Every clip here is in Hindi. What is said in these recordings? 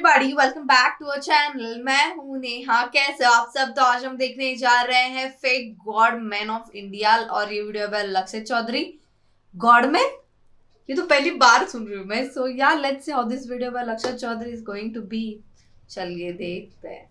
Everybody, welcome back to our channel. मैं हूं नेहा। कैसे हो आप सब? तो आज हम देखने जा रहे हैं fake God man of India और ये वीडियो है लक्षित चौधरी। गॉड मैन, ये तो पहली बार सुन रही हूँ मैं। सो यार let's see how this video by Lakshit Chaudhary is going to be. चलिए देखते हैं।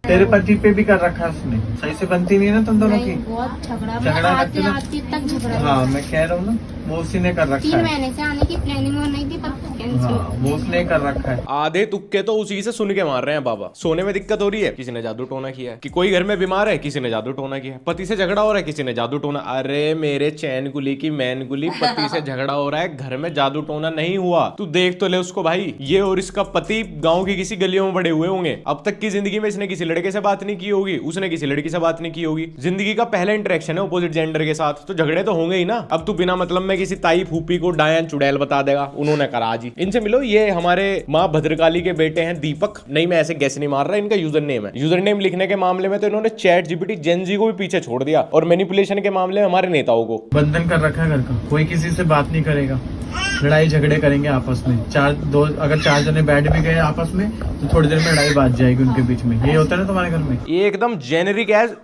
तेरे पति पे भी कर रखा है उसने, सही से बनती नहीं है ना तुम दोनों की। बहुत झगड़ा करते ना। आती तक झगड़ा। हाँ मैं कह रहा हूँ ना, वो उसी ने कर रखा 3 है। महीने से आने की प्लानिंग हो रही थी पर कैंसिल। हाँ वो उसने कर रखा है। आधे तुक्के तो उसी से सुन के मार रहे हैं बाबा। सोने में दिक्कत हो रही है, किसी ने जादू टोना किया है। कि कोई घर में बीमार है, किसी ने जादू टोना किया है। पति से झगड़ा हो रहा है, किसी ने जादू टोना। अरे मेरे चैन गुली की मैन गुली, पति से झगड़ा हो रहा है, घर में जादू टोना नहीं हुआ। तू देख तो ले उसको भाई। ये और इसका पति गाँव की किसी गलियों में बड़े हुए होंगे। अब तक की जिंदगी में इसने किसी लड़के से बात नहीं की होगी, उसने किसी लड़की से बात नहीं की होगी। जिंदगी का पहला इंटरेक्शन है अपोजिट जेंडर के साथ, तो झगड़े तो होंगे ही ना। अब तू बिना मतलब में किसी ताई फूफी को डायन चुड़ैल बता देगा, उन्होंने करा जी। इनसे मिलो, ये हमारे माँ भद्रकाली के बेटे हैं दीपक। नहीं मैं ऐसे गैस नहीं मार रहा, इनका यूजर नेम है। यूजर नेम लिखने के मामले में तो इन्होंने चैट जीपीटी जेनजी को भी पीछे छोड़ दिया, और मैनिपुलेशन के मामले में हमारे नेताओं को बंधन कर रखा है घर का। कोई किसी से बात नहीं करेगा, लड़ाई झगड़े करेंगे आपस में। अगर चार जने बैठ भी गए आपस में तो थोड़ी देर में लड़ाई बात जाएगी उनके बीच में। ये होता है ना तुम्हारे घर में। ये एकदम जेनेरिक एज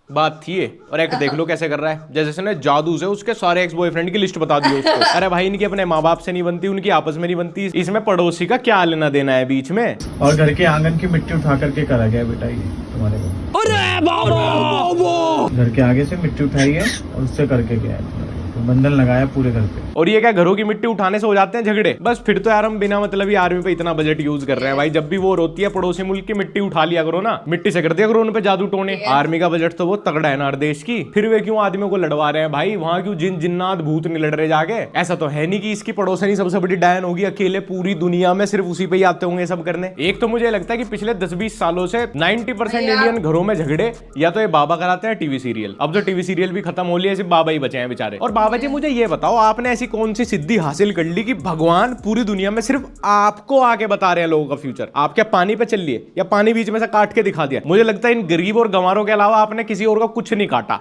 बात थी ये। और एक देख लो कैसे कर रहा है, जैसे इसने जादू से उसके सारे एक्स बॉयफ्रेंड की लिस्ट बता दी उसको। अरे भाई इनकी अपने माँ बाप से नहीं बनती, उनकी आपस में नहीं बनती, इसमें पड़ोसी का क्या लेना देना है बीच में। और घर के आंगन की मिट्टी उठा करके करा गया बेटा ये तुम्हारे को। अरे बाबा, घर के आगे से मिट्टी उठाई है और उससे करके गया है। तो बंधन लगाया पूरे घर पे। और ये क्या घरों की मिट्टी उठाने से हो जाते हैं झगड़े? बस फिर तो यार हम बिना मतलब ही आर्मी पे इतना बजट यूज कर रहे हैं भाई। जब भी वो रोती है पड़ोसी मुल्क की मिट्टी उठा लिया करो ना, मिट्टी से कर दिया करो उन पे जादू टोने। आर्मी का बजट तो वो तगड़ा है ना देश की। फिर वे क्यों आदमियों को लड़वा रहे हैं भाई? वहां क्यों जिन जिन्नात भूत नहीं लड़ रहे जाके? ऐसा तो है नहीं कि इसकी पड़ोसनी सबसे बड़ी डायन होगी अकेले पूरी दुनिया में, सिर्फ उसी पे ही आते होंगे सब करने। एक तो मुझे लगता है कि पिछले 10-20 सालों से 90% इंडियन घरों में झगड़े या तो ये बाबा कराते हैं टीवी सीरियल। अब तो टीवी सीरियल भी खत्म हो लिया, सिर्फ बाबा ही बचे हैं बेचारे। और बाबा जी मुझे ये बताओ, आपने ऐसी कौन सी सिद्धि हासिल कर ली कि भगवान पूरी दुनिया में सिर्फ आपको आके बता रहे हैं लोगों का फ्यूचर? आप क्या पानी पे चल लिए या पानी बीच में से काट के दिखा दिया? मुझे लगता है इन गरीब और गंवारों के अलावा आपने किसी और का कुछ नहीं काटा।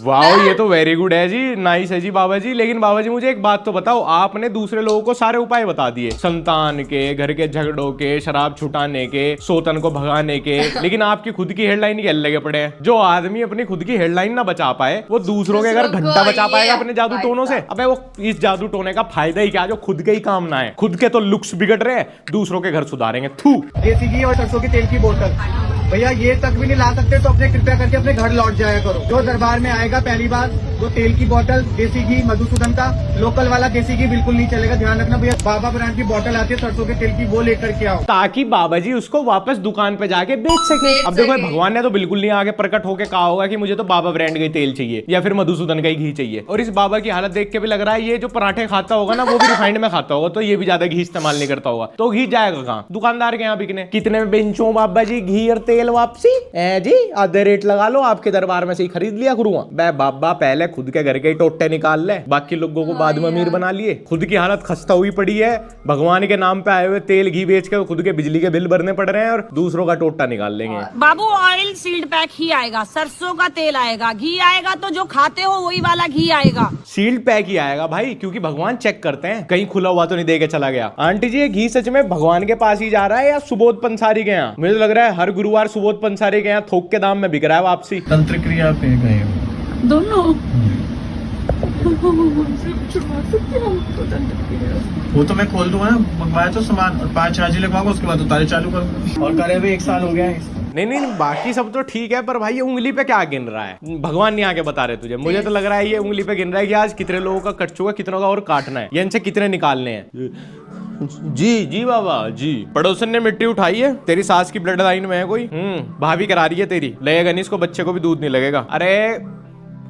वाओ, ये तो वेरी गुड है जी, नाइस है जी बाबा जी। लेकिन बाबा जी मुझे एक बात तो बताओ, आपने दूसरे लोगों को सारे उपाय बता दिए, संतान के, घर के झगड़ों के, शराब छुटाने के, सोतन को भगाने के, लेकिन आपकी खुद की हेडलाइन के लगे पड़े हैं। जो आदमी अपनी खुद की हेडलाइन ना बचा पाए, वो दूसरों के घर घंटा बचा पाएगा अपने जादू टोनों से? अबे वो इस जादू टोने का फायदा ही क्या जो खुद के ही काम ना है? खुद के तो लुक्स बिगड़ रहे हैं, दूसरों के घर सुधारेंगे। थू। देसी घी और सरसों के तेल की बोतल भैया ये तक भी नहीं ला सकते तो अपने कृपया करके अपने घर लौट जाया करो। जो दरबार में आएगा पहली बार, वो तेल की बोतल, देसी घी, मधुसूदन का लोकल वाला देसी घी बिल्कुल नहीं चलेगा। ध्यान रखना भैया, बाबा ब्रांड की बोतल आती है सरसों के तेल की, वो लेकर के आओ ताकि बाबा जी उसको वापस दुकान पे जाके बेच सके। अब देखो भगवान ने तो बिल्कुल नहीं आगे प्रकट होके कहा होगा कि मुझे तो बाबा ब्रांड का ही तेल चाहिए या फिर मधुसूदन का ही घी चाहिए। और इस बाबा की हालत देख के भी लग रहा है ये जो पराठे खाता होगा ना, वो भी रिफाइंड में खाता होगा, तो ये भी ज्यादा घी इस्तेमाल नहीं करता होगा। तो घी जाएगा कहाँ? दुकानदार के यहाँ बिकने। कितने में बेचूं बाबा जी घी और तेल वापसी? जी आधे रेट लगा लो, आपके दरबार में से ही खरीद लिया करूंगा। बे बाबा पहले खुद के घर के टोटे निकाल ले, बाकी लोगों को बाद में अमीर बना लिए। खुद की हालत खस्ता हुई पड़ी है, भगवान के नाम पे आए हुए तेल घी बेच के खुद के बिजली के बिल भरने पड़ रहे हैं और दूसरों का टोटा निकाल लेंगे। बाबू ऑयल सील्ड पैक ही आएगा, सरसों का तेल आएगा, घी आएगा तो जो खाते हो वही वाला घी आएगा। सील्ड पैक ही आएगा भाई, क्योंकि भगवान चेक करते हैं कहीं खुला हुआ तो नहीं दे के चला गया। आंटी जी ये घी सच में भगवान के पास ही जा रहा है या सुबोध पंसारी के यहाँ? मुझे तो लग रहा है हर गुरुवार सुबोध पंसारी के यहाँ थोक के दाम में बिक रहा है वापसी। तंत्र क्रिया पे गए दोनों वो तो मैं खोल दूंगा ना, मंगवाया तो सामान और 5 चार्जी लगवाऊंगा, उसके बाद उतारे चालू करूंगा। और करे हुए 1 साल हो गया है। नहीं बाकी सब तो ठीक है, पर भाई ये उंगली पे क्या गिन रहा है? भगवान नहीं आके बता रहे तुझे। मुझे तो लग रहा है ये उंगली पे गिन रहा है कि आज कितने लोगों का कट चुका, कितनों का और काटना है, या इनसे कितने निकालने हैं। जी बाबा जी। पड़ोसन ने मिट्टी उठाई है, तेरी सास की ब्लड लाइन में है कोई? भाभी करा रही है तेरी, लगेगा नहीं इसको, बच्चे को भी दूध नहीं लगेगा। अरे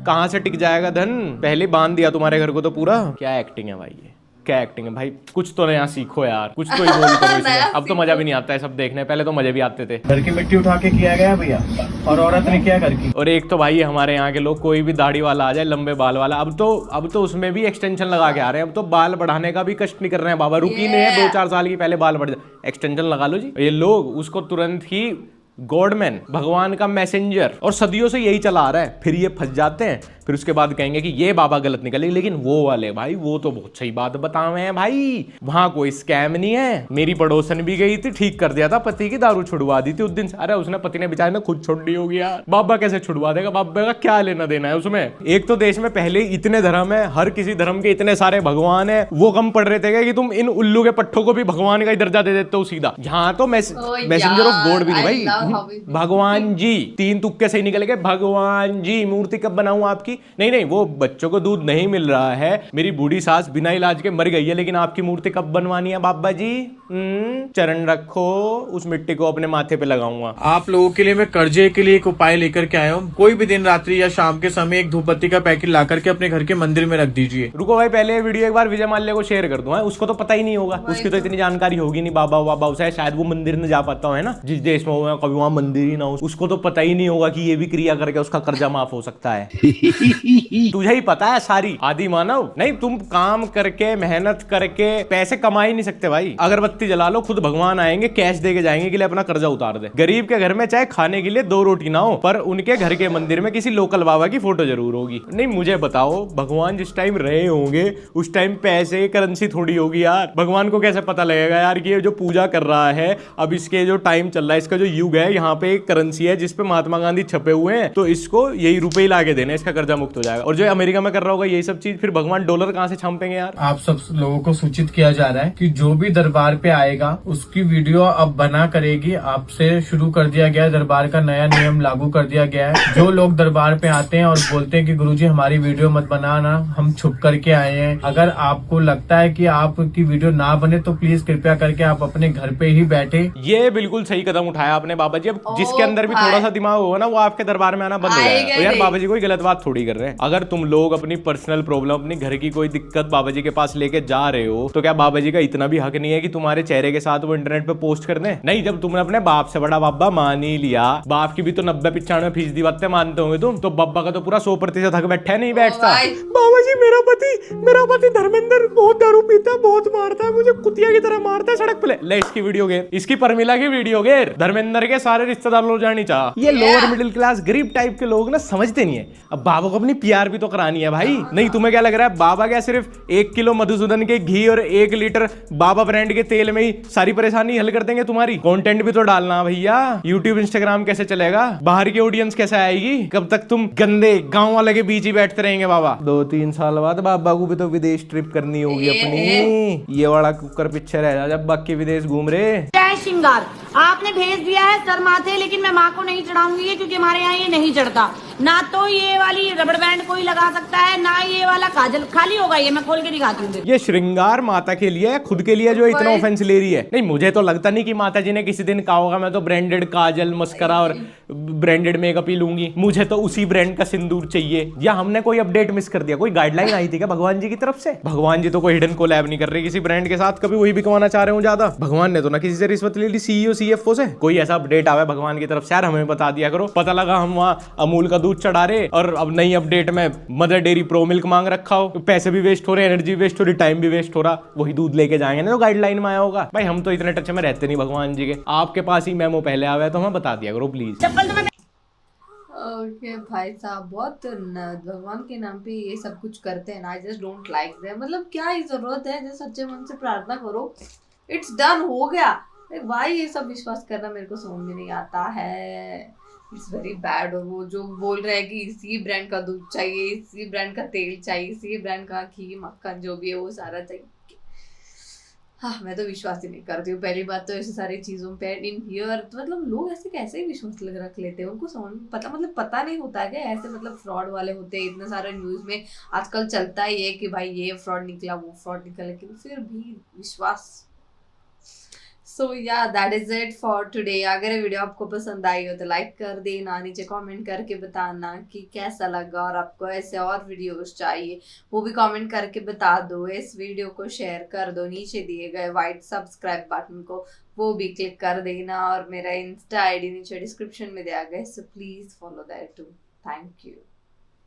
कहाँ से टिक जाएगा धन? पहले बांध दिया तुम्हारे घर को तो पूरा। क्या एक्टिंग है भाई, ये क्या एक्टिंग है भाई? कुछ तो नया सीखो यार, कुछ तो इवॉल्व करो इसमें। अब तो मजा भी नहीं आता है सब देखने, पहले तो मजे भी आते थे। घर की मिट्टी उठा के किया गया भैया, और औरत ने क्या घर की। और एक तो भाई हमारे यहाँ के लोग, कोई भी दाढ़ी वाला आ जाए लंबे बाल वाला, अब तो उसमें भी एक्सटेंशन लगा के आ रहे हैं। अब तो बाल बढ़ाने का भी कष्ट नहीं कर रहे हैं बाबा, रुकी नहीं है 2-4 साल की, पहले बाल बढ़ जाए, एक्सटेंशन लगा लो जी। ये लोग उसको तुरंत ही गॉडमैन, भगवान का मैसेंजर, और सदियों से यही चला आ रहा है। फिर ये फंस जाते हैं, फिर उसके बाद कहेंगे कि ये बाबा गलत निकले, लेकिन वो वाले भाई वो तो बहुत सही बात बतावे हैं भाई, वहां कोई स्कैम नहीं है। मेरी पड़ोसन भी गई थी, ठीक कर दिया था, पति की दारू छुड़वा दी थी उस दिन। अरे उसने पति ने बेचारे ने खुद छोड़ दी होगी यार, बाबा कैसे छुड़वा देगा, बाबा का क्या लेना देना है उसमें। एक तो देश में पहले इतने धर्म है, हर किसी धर्म के इतने सारे भगवान है, वो कम पड़ रहे थे कि तुम इन उल्लू के पट्टों को भी भगवान का ही दर्जा दे देते हो सीधा। यहाँ तो मैसेंजर ऑफ गॉड भी नहीं भाई, भगवान जी, 3 तुक्के सही निकल गए, भगवान जी। मूर्ति कब बनाऊं आपकी? नहीं, वो बच्चों को दूध नहीं मिल रहा है, मेरी बूढ़ी सास बिना इलाज के मर गई है, लेकिन आपकी मूर्ति कब बनवानी है बाबा जी? चरण रखो, उस मिट्टी को अपने माथे पे लगाऊंगा। आप लोगों के लिए मैं कर्जे के लिए एक उपाय लेकर के आया हूँ। कोई भी दिन रात्रि या शाम के समय एक धूपबत्ती का पैकेट ला करके अपने घर के मंदिर में रख दीजिए। रुको भाई, पहले ये वीडियो एक बार विजय माल्या को शेयर कर दो, उसको तो पता ही नहीं होगा, उसकी तो इतनी जानकारी होगी नहीं, बाबा उसे शायद वो मंदिर न जा पाता है ना, जिस देश में हो कभी वहां मंदिर ही ना हो, उसको तो पता ही नहीं होगा कि ये भी क्रिया करके उसका कर्जा माफ हो सकता है। तुझे ही पता है सारी, आदि मानव नहीं, तुम काम करके मेहनत करके पैसे कमा ही नहीं सकते भाई। अगरबत्ती जला लो, खुद भगवान आएंगे, कैश दे के जाएंगे कि ले अपना कर्जा उतार दे। गरीब के घर में चाहे खाने के लिए 2 रोटी ना हो, पर उनके घर के मंदिर में किसी लोकल बाबा की फोटो जरूर होगी। नहीं मुझे बताओ, भगवान जिस टाइम रहे होंगे उस टाइम पैसे करेंसी थोड़ी होगी यार। भगवान को कैसे पता लगेगा यार कि ये जो पूजा कर रहा है, अब इसके जो टाइम चल रहा है, इसका जो युग है, यहाँ पे एक करेंसी है जिसपे महात्मा गांधी छपे हुए हैं, तो इसको यही रुपए ही लाके देने, इसका कर्जा मुक्त हो जाएगा। और जो अमेरिका में कर रहा होगा यही सब चीज, फिर भगवान डॉलर कहाँ से छापेंगे यार? आप सब लोगों को सूचित किया जा रहा है कि जो भी दरबार पे आएगा उसकी वीडियो अब बना करेगी। आपसे शुरू कर दिया गया है, दरबार का नया नियम लागू कर दिया गया है। जो लोग दरबार पे आते हैं और बोलते हैं कि गुरुजी हमारी वीडियो मत बनाना, हम छुप करके आए हैं, अगर आपको लगता है कि आपकी वीडियो ना बने तो प्लीज कृपया करके आप अपने घर पे ही बैठे। ये बिल्कुल सही कदम उठाया आपने बाबा जी। अब जिसके अंदर भी थोड़ा सा दिमाग होगा ना, वो आपके दरबार में आना बंद हो जाएगा। तो यार बाबा जी कोई गलत बात थोड़ी कर रहे हैं। अगर तुम लोग अपनी पर्सनल प्रॉब्लम, अपनी घर की कोई दिक्कत बाबा जी के पास लेके जा रहे हो, तो क्या बाबा जी का इतना भी हक नहीं है कि तुम्हारे चेहरे के साथ वो इंटरनेट पे पोस्ट कर दें? नहीं, जब तुमने अपने बाप से बड़ा बाबा मान ही लिया, बाप की भी तो 90-95% बातें मानते होंगे तुम, तो बाबा का तो पूरा 100% हक बैठा नहीं बैठता। बाबा जी मेरा पति धर्मेंद्र बहुत दारू पीता है, बहुत मारता है, मुझे कुतिया की तरह मारता है सड़क पे। ले इसकी वीडियो गेर, इसकी परमिला की वीडियो गेर, धर्मेंद्र के सारे रिश्तेदार लोग जानी चाह। ये लोअर मिडिल क्लास गरीब टाइप के लोग ना समझते नहीं है। अब बाबा को अपनी पीआर भी तो करानी है भाई। नहीं तुम्हें क्या लग रहा है बाबा क्या सिर्फ 1 किलो मधुसूदन के घी और 1 लीटर बाबा ब्रांड के तेल में ही सारी परेशानी हल कर देंगे तुम्हारी? कंटेंट भी तो डालना भैया। यूट्यूब इंस्टाग्राम कैसे चलेगा? बाहर की ऑडियंस कैसे आएगी? कब तक तुम गंदे गांव वाले के बीच ही बैठते रहेंगे बाबा? 2-3 साल बाद बाबा को भी तो विदेश ट्रिप करनी होगी अपनी। ये वाला कुकर पीछे रह जा जब बाकी विदेश घूम रहे। जय श्रृंगार आपने भेज दिया है सर माथे, लेकिन मैं माँ को नहीं चढ़ाऊंगी क्योंकि हमारे यहाँ ये नहीं चढ़ता। ना तो ये वाली रबड़ बैंड कोई लगा सकता है, ना ये वाला काजल। खाली होगा ये, मैं खोल के दिखाती हूँ। ये श्रृंगार माता के लिए है, खुद के लिए जो इतना ऑफेंस ले रही है। नहीं मुझे तो लगता नहीं कि माता जी ने किसी दिन कहा होगा मैं तो ब्रांडेड काजल मस्करा और ब्रांडेड मेकअप ही लूंगी, मुझे तो उसी ब्रांड का सिंदूर चाहिए। या हमने कोई अपडेट मिस कर दिया? कोई गाइडलाइन आई थी क्या भगवान जी की तरफ से? भगवान जी तो कोई हिडन कोलैब नहीं कर रहे किसी ब्रांड के साथ, कभी वही भी कमाना चाह रहे हो ज्यादा। भगवान ने तो ना किसी से रिश्वत ले ली सीईओ सीएफओ से। कोई ऐसा अपडेट आवे भगवान की तरफ से यार हमें बता दिया करो। पता लगा हम वहाँ अमूल का दूध चढ़ा रहे और अब नई अपडेट में मदर डेयरी प्रो मिल्क मांग रखा हो, पैसे भी वेस्ट हो रहे, एनर्जी वेस्ट हो रही, टाइम भी वेस्ट हो रहा, वही दूध लेके जाएंगे ना तो गाइडलाइन में आया होगा। भाई हम तो इतने टच में रहते नहीं भगवान जी के, आपके पास ही मेमो पहले आया है तो हमें बता दिया करो प्लीज। ओके भाई साहब, बहुत भगवान के नाम पे ये सब कुछ करते हैं ना, I just don't like them. मतलब क्या ही जरूरत है? जब सच्चे मन से प्रार्थना करो, इट्स डन, हो गया। भाई ये सब विश्वास करना मेरे को समझ में नहीं आता है, इट्स वेरी बैड। और वो जो बोल रहे हैं कि इसी ब्रांड का दूध चाहिए, इसी ब्रांड का तेल चाहिए, इसी ब्रांड का घी मक्खन जो भी है वो सारा चाहिए। हाँ, मैं तो विश्वास ही नहीं करती हूँ। पहली बात तो ऐसी सारी चीज़ों पे इन हियर, तो मतलब लोग ऐसे कैसे विश्वास रख लेते हैं? उनको समझ पता नहीं होता है क्या? ऐसे मतलब फ्रॉड वाले होते हैं, इतना सारा न्यूज़ में आजकल चलता ही है कि भाई ये फ्रॉड निकला, वो फ्रॉड निकला, लेकिन फिर भी विश्वास। सो या that is it for today. अगर ये वीडियो आपको पसंद आई हो तो लाइक कर देना, नीचे कमेंट करके बताना कि कैसा लगा और आपको ऐसे और वीडियोस चाहिए वो भी कमेंट करके बता दो। इस वीडियो को शेयर कर दो, नीचे दिए गए वाइट सब्सक्राइब बटन को वो भी क्लिक कर देना, और मेरा इंस्टा आईडी नीचे डिस्क्रिप्शन में दिया गया है, so please follow that too. Thank you.